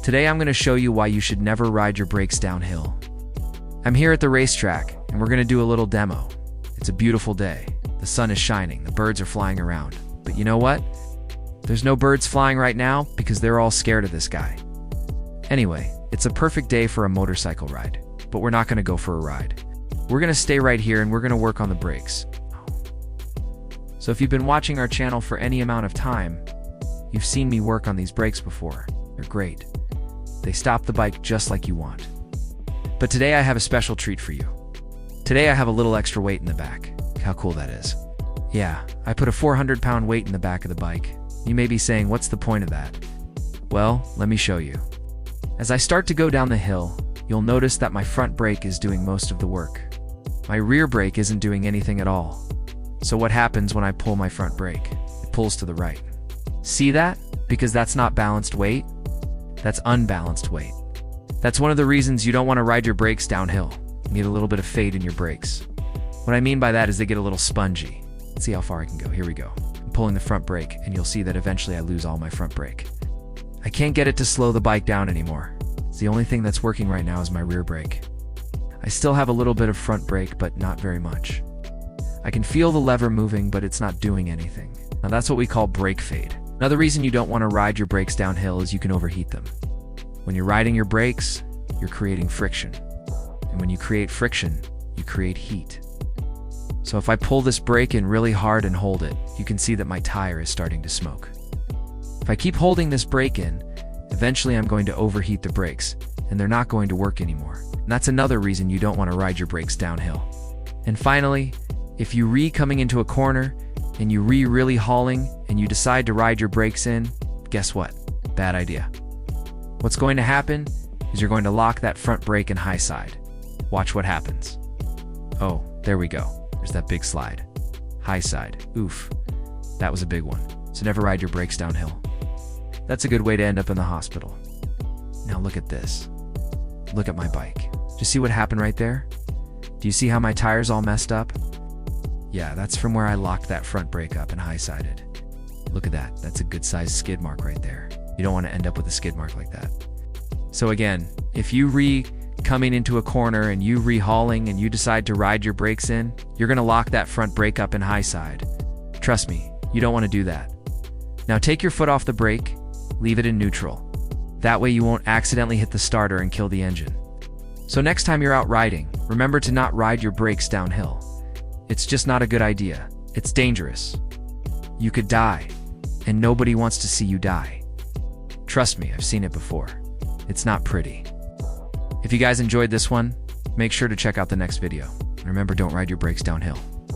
Today I'm going to show you why you should never ride your brakes downhill. I'm here at the racetrack, and we're going to do a little demo. It's a beautiful day. The sun is shining, the birds are flying around. But you know what? There's no birds flying right now because they're all scared of this guy. Anyway, it's a perfect day for a motorcycle ride, but we're not going to go for a ride. We're going to stay right here and we're going to work on the brakes. So if you've been watching our channel for any amount of time, you've seen me work on these brakes before. They're great. They stop the bike just like you want. But today I have a special treat for you. Today I have a little extra weight in the back. How cool that is. Yeah, I put a 400-pound weight in the back of the bike. You may be saying, what's the point of that? Well, let me show you. As I start to go down the hill, you'll notice that my front brake is doing most of the work. My rear brake isn't doing anything at all. So what happens when I pull my front brake? It pulls to the right. See that? Because that's not balanced weight. That's unbalanced weight. That's one of the reasons you don't want to ride your brakes downhill. You need a little bit of fade in your brakes. What I mean by that is they get a little spongy. Let's see how far I can go. Here we go. I'm pulling the front brake, and you'll see that eventually I lose all my front brake. I can't get it to slow the bike down anymore. It's the only thing that's working right now is my rear brake. I still have a little bit of front brake, but not very much. I can feel the lever moving, but it's not doing anything. Now that's what we call brake fade. Another reason you don't want to ride your brakes downhill is you can overheat them. When you're riding your brakes, you're creating friction. And when you create friction, you create heat. So if I pull this brake in really hard and hold it, you can see that my tire is starting to smoke. If I keep holding this brake in, eventually I'm going to overheat the brakes, and they're not going to work anymore. And that's another reason you don't want to ride your brakes downhill. And finally, if you coming into a corner, and you really hauling, and you decide to ride your brakes in, guess what? Bad idea. What's going to happen is you're going to lock that front brake in high side. Watch what happens. Oh, there we go. There's that big slide. High side. Oof. That was a big one. So never ride your brakes downhill. That's a good way to end up in the hospital. Now look at this. Look at my bike. Do you see what happened right there? Do you see how my tire's all messed up? Yeah, that's from where I locked that front brake up and high-sided. Look at that. That's a good-sized skid mark right there. You don't want to end up with a skid mark like that. So again, if you coming into a corner and you hauling and you decide to ride your brakes in, you're going to lock that front brake up in high side. Trust me, you don't want to do that. Now take your foot off the brake, leave it in neutral. That way you won't accidentally hit the starter and kill the engine. So next time you're out riding, remember to not ride your brakes downhill. It's just not a good idea. It's dangerous. You could die, and nobody wants to see you die. Trust me, I've seen it before. It's not pretty. If you guys enjoyed this one, make sure to check out the next video. And remember, don't ride your brakes downhill.